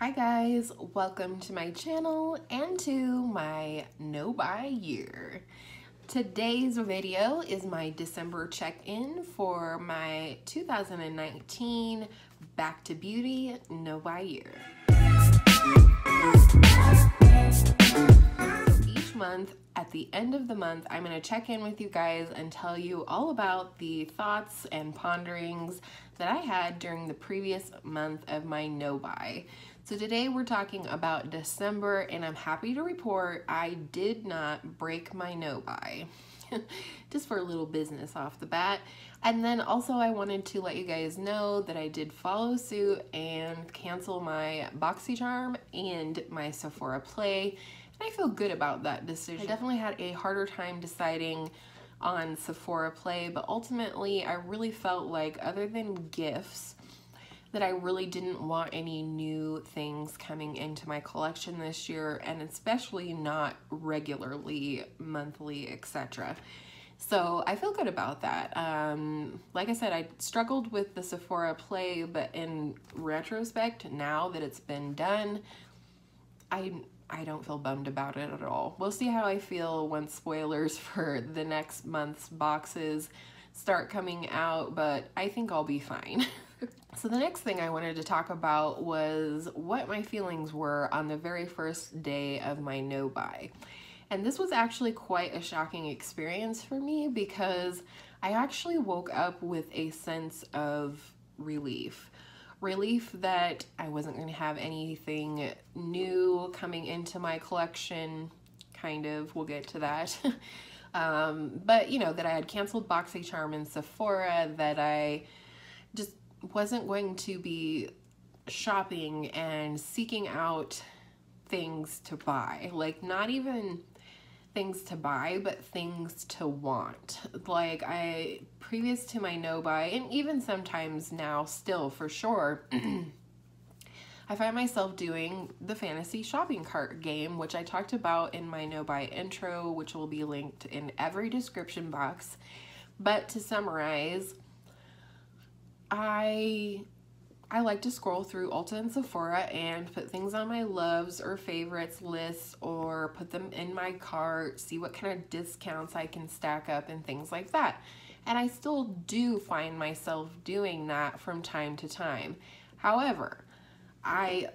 Hi guys, welcome to my channel and to my no buy year. Today's video is my December check-in for my 2019 Back to Beauty no buy year. So each month, at the end of the month, I'm going to check in with you guys and tell you all about the thoughts and ponderings that I had during the previous month of my no buy. So today we're talking about December, and I'm happy to report I did not break my no buy. Just for a little business off the bat. And then also I wanted to let you guys know that I did follow suit and cancel my BoxyCharm and my Sephora Play. And I feel good about that decision. I definitely had a harder time deciding on Sephora Play, but ultimately I really felt like, other than gifts, that I really didn't want any new things coming into my collection this year, and especially not regularly, monthly, etc. So I feel good about that. Like I said, I struggled with the Sephora Play, but in retrospect, now that it's been done, I don't feel bummed about it at all. We'll see how I feel once spoilers for the next month's boxes start coming out, but I think I'll be fine. So the next thing I wanted to talk about was what my feelings were on the very first day of my no buy. And this was actually quite a shocking experience for me, because I actually woke up with a sense of relief. Relief that I wasn't going to have anything new coming into my collection, kind of, we'll get to that. But you know, that I had canceled BoxyCharm and Sephora, that I just wasn't going to be shopping and seeking out things to buy. Like, not even things to buy, but things to want. Like, previous to my no buy, and even sometimes now still for sure, I find myself doing the fantasy shopping cart game, which I talked about in my no buy intro, which will be linked in every description box. But to summarize, I like to scroll through Ulta and Sephora and put things on my loves or favorites lists, or put them in my cart, see what kind of discounts I can stack up and things like that. And I still do find myself doing that from time to time. However, I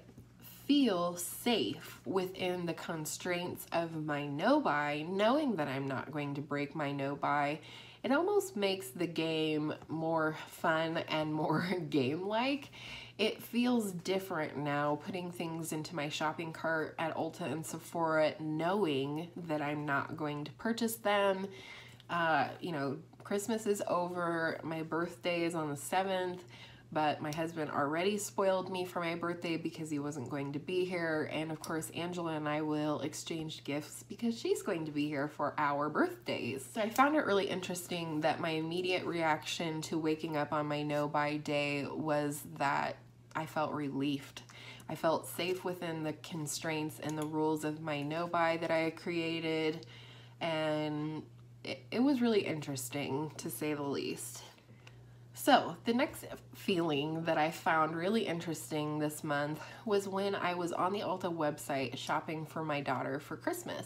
feel safe within the constraints of my no buy, knowing that I'm not going to break my no buy. It almost makes the game more fun and more game-like. It feels different now, putting things into my shopping cart at Ulta and Sephora, knowing that I'm not going to purchase them. You know, Christmas is over, my birthday is on the 7th, but my husband already spoiled me for my birthday because he wasn't going to be here. And of course, Angela and I will exchange gifts because she's going to be here for our birthdays. So I found it really interesting that my immediate reaction to waking up on my no buy day was that I felt relieved. I felt safe within the constraints and the rules of my no buy that I had created. And it was really interesting, to say the least. So the next feeling that I found really interesting this month was when I was on the Ulta website shopping for my daughter for Christmas.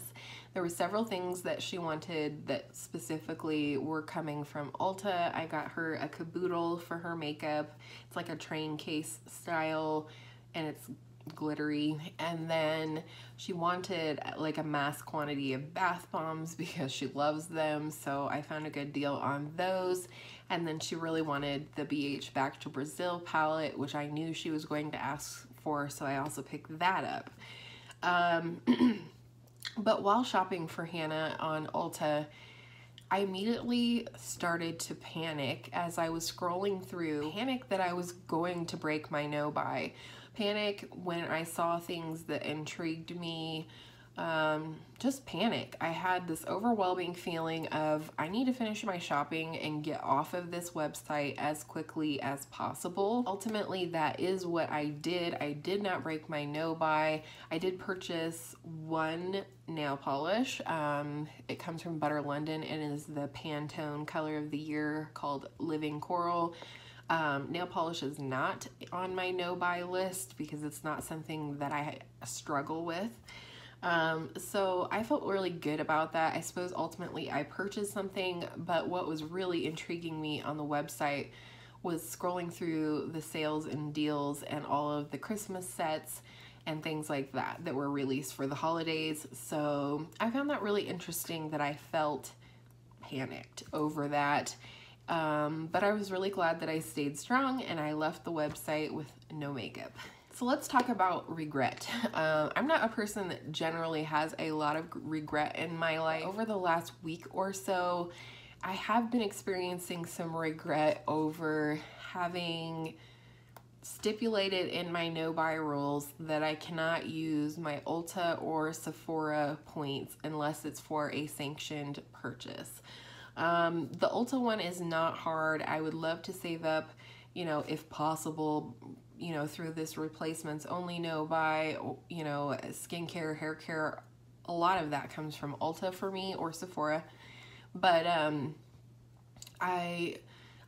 There were several things that she wanted that specifically were coming from Ulta. I got her a caboodle for her makeup. It's like a train case style, and it's glittery. And then she wanted like a mass quantity of bath bombs because she loves them, so I found a good deal on those. And then she really wanted the BH Back to Brazil palette, which I knew she was going to ask for, so I also picked that up. But while shopping for Hannah on Ulta, I immediately started to panic as I was scrolling through. Panic that I was going to break my no buy. Panic when I saw things that intrigued me. Just panic. I had this overwhelming feeling of, I need to finish my shopping and get off of this website as quickly as possible. Ultimately, that is what I did. I did not break my no buy. I did purchase one nail polish. It comes from Butter London and is the Pantone color of the year, called Living Coral. Nail polish is not on my no-buy list because it's not something that I struggle with. So I felt really good about that. I suppose ultimately I purchased something, but what was really intriguing me on the website was scrolling through the sales and deals and all of the Christmas sets and things like that that were released for the holidays. So I found that really interesting that I felt panicked over that. But I was really glad that I stayed strong and I left the website with no makeup. So let's talk about regret. I'm not a person that generally has a lot of regret in my life. Over the last week or so, I have been experiencing some regret over having stipulated in my no-buy rules that I cannot use my Ulta or Sephora points unless it's for a sanctioned purchase. The Ulta one is not hard. I would love to save up, you know, if possible, you know, through this replacements only no-buy, you know, skincare, hair care. A lot of that comes from Ulta for me or Sephora. But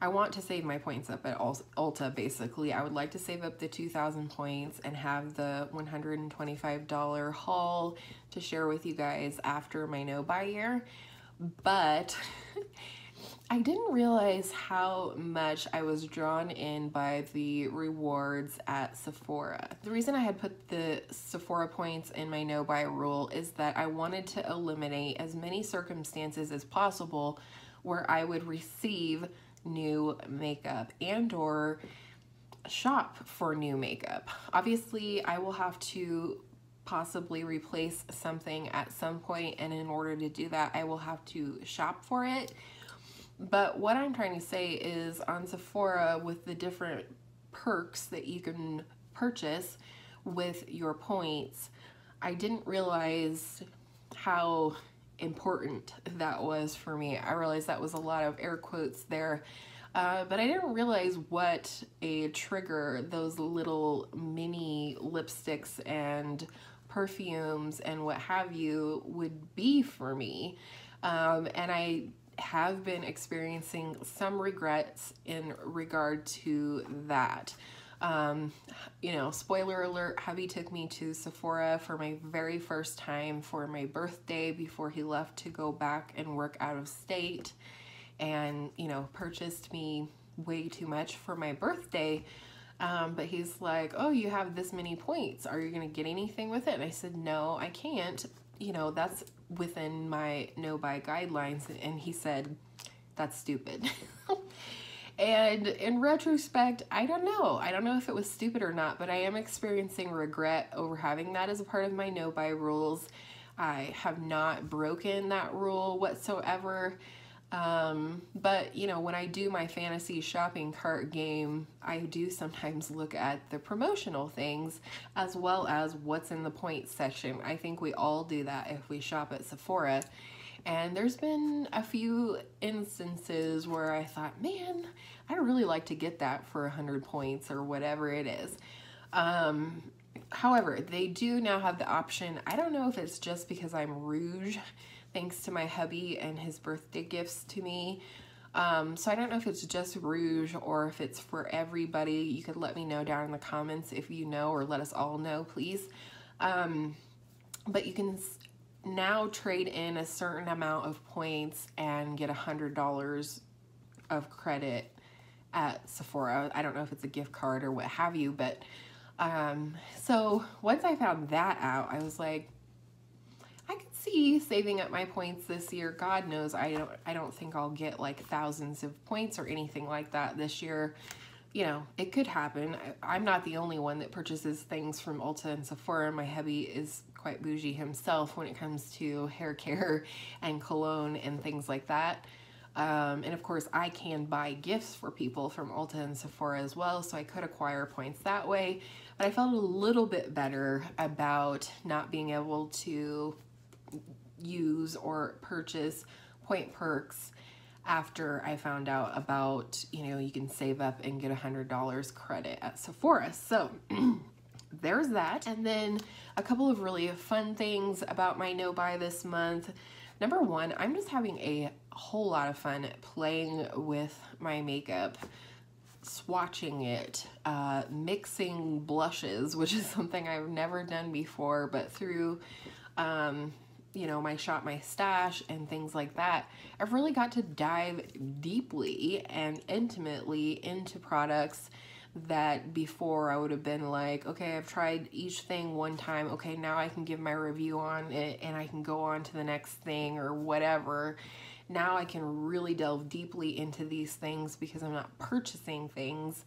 I want to save my points up at Ulta, basically. I would like to save up the 2,000 points and have the $125 haul to share with you guys after my no-buy year. But I didn't realize how much I was drawn in by the rewards at Sephora. The reason I had put the Sephora points in my no-buy rule is that I wanted to eliminate as many circumstances as possible where I would receive new makeup and or shop for new makeup. Obviously, I will have to possibly replace something at some point, and in order to do that, I will have to shop for it. But what I'm trying to say is on Sephora, with the different perks that you can purchase with your points, I didn't realize how important that was for me. I realized that was a lot of air quotes there, but I didn't realize what a trigger those little mini lipsticks and perfumes and what have you would be for me. And I have been experiencing some regrets in regard to that. You know, spoiler alert, hubby took me to Sephora for my very first time for my birthday before he left to go back and work out of state, and, you know, purchased me way too much for my birthday. But he's like, oh, you have this many points. Are you going to get anything with it? And I said, no, I can't. You know, that's within my no-buy guidelines. And he said, that's stupid. And in retrospect, I don't know. I don't know if it was stupid or not, but I am experiencing regret over having that as a part of my no-buy rules. I have not broken that rule whatsoever. But, you know, when I do my fantasy shopping cart game, I do sometimes look at the promotional things as well as what's in the points section. I think we all do that if we shop at Sephora. And there's been a few instances where I thought, man, I'd really like to get that for 100 points or whatever it is. However, they do now have the option. I don't know if it's just because I'm rouge, thanks to my hubby and his birthday gifts to me. So I don't know if it's just rouge or if it's for everybody. You could let me know down in the comments if you know, or let us all know, please. But you can now trade in a certain amount of points and get $100 of credit at Sephora. I don't know if it's a gift card or what have you, but so once I found that out, I was like, I could see saving up my points this year. God knows I don't think I'll get like thousands of points or anything like that this year. You know, it could happen. I'm not the only one that purchases things from Ulta and Sephora. My hubby is quite bougie himself when it comes to hair care and cologne and things like that. And of course, I can buy gifts for people from Ulta and Sephora as well, so I could acquire points that way. But I felt a little bit better about not being able to use or purchase point perks after I found out about, you know, you can save up and get $100 credit at Sephora. So there's that. And then a couple of really fun things about my no-buy this month. Number one, I'm just having a whole lot of fun playing with my makeup. swatching it, mixing blushes, which is something I've never done before, but through, you know, my Shop My Stash and things like that, I've really got to dive deeply and intimately into products that before I would have been like, okay, I've tried each thing one time, okay, now I can give my review on it and I can go on to the next thing or whatever. Now I can really delve deeply into these things because I'm not purchasing things,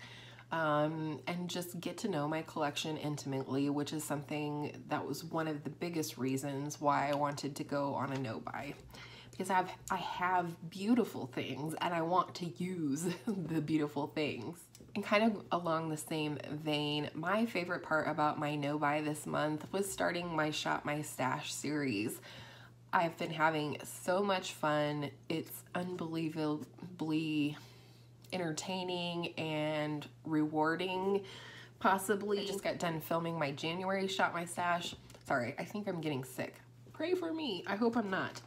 and just get to know my collection intimately, which is something that was one of the biggest reasons why I wanted to go on a no-buy. Because I have beautiful things and I want to use the beautiful things. And kind of along the same vein, my favorite part about my no-buy this month was starting my Shop My Stash series. I've been having so much fun. It's unbelievably entertaining and rewarding, possibly. I just got done filming my January Shop My Stash. Sorry, I think I'm getting sick. Pray for me. I hope I'm not.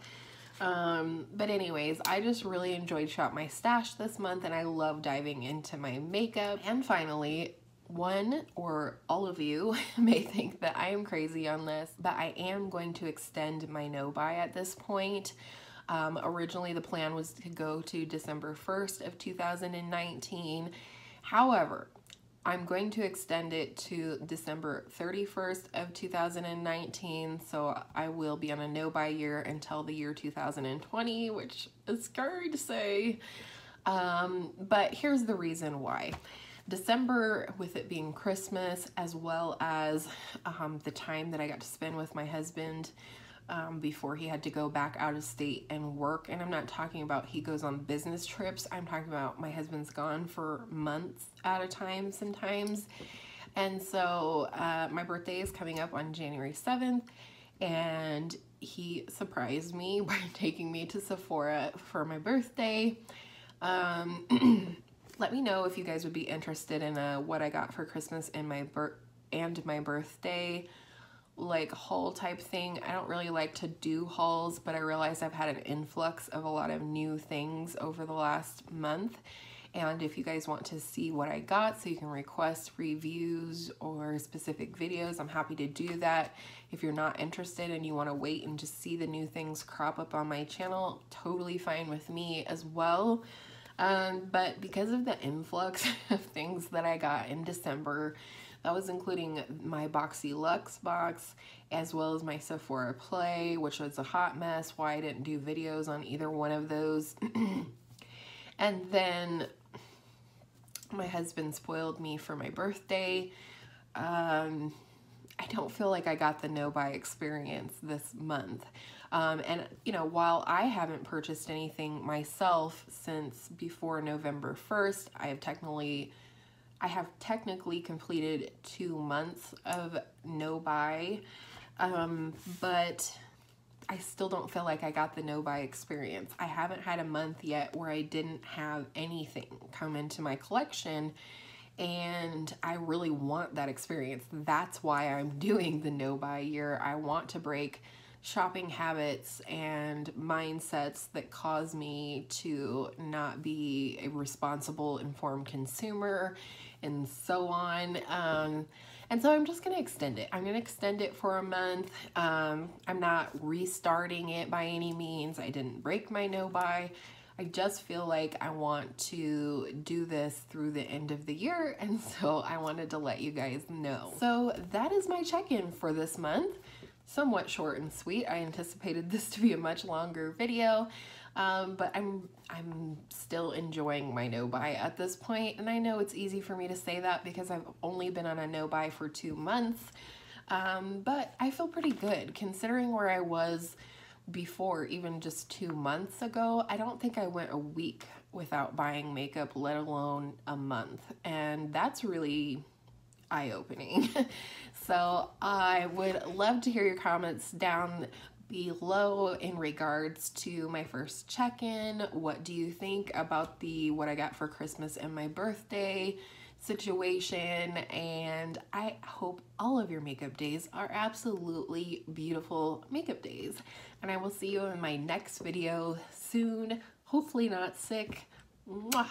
But anyways, I just really enjoyed Shop My Stash this month, and I love diving into my makeup. And finally, one or all of you may think that I am crazy on this, but I am going to extend my no-buy at this point. Originally the plan was to go to December 1st of 2019. However, I'm going to extend it to December 31st of 2019, so I will be on a no-buy year until the year 2020, which is scary to say. But here's the reason why. December, with it being Christmas, as well as the time that I got to spend with my husband before he had to go back out of state and work. And I'm not talking about he goes on business trips. I'm talking about my husband's gone for months at a time sometimes. And so my birthday is coming up on January 7th, and he surprised me by taking me to Sephora for my birthday. Let me know if you guys would be interested in what I got for Christmas and my birthday, like haul type thing. I don't really like to do hauls, but I realize I've had an influx of a lot of new things over the last month. And if you guys want to see what I got, so you can request reviews or specific videos, I'm happy to do that. If you're not interested and you want to wait and just see the new things crop up on my channel, totally fine with me as well. But because of the influx of things that I got in December, that was including my Boxy Luxe box, as well as my Sephora Play, which was a hot mess, why I didn't do videos on either one of those. And then my husband spoiled me for my birthday. I don't feel like I got the no-buy experience this month. And you know, while I haven't purchased anything myself since before November 1st, I have technically completed 2 months of no-buy, but I still don't feel like I got the no-buy experience. I haven't had a month yet where I didn't have anything come into my collection, and I really want that experience. That's why I'm doing the no-buy year. I want to break shopping habits and mindsets that cause me to not be a responsible, informed consumer, and so on. And so I'm just going to extend it. I'm going to extend it for a month. I'm not restarting it by any means. I didn't break my no-buy. I just feel like I want to do this through the end of the year, and so I wanted to let you guys know. So that is my check-in for this month. Somewhat short and sweet. I anticipated this to be a much longer video, but I'm still enjoying my no-buy at this point, and I know it's easy for me to say that because I've only been on a no-buy for 2 months, but I feel pretty good considering where I was before. Even just 2 months ago, I don't think I went a week without buying makeup, let alone a month, and that's really eye-opening. So I would love to hear your comments down below in regards to my first check-in. What do you think about what I got for Christmas and my birthday situation? And I hope all of your makeup days are absolutely beautiful makeup days. And I will see you in my next video soon, hopefully not sick. Mwah.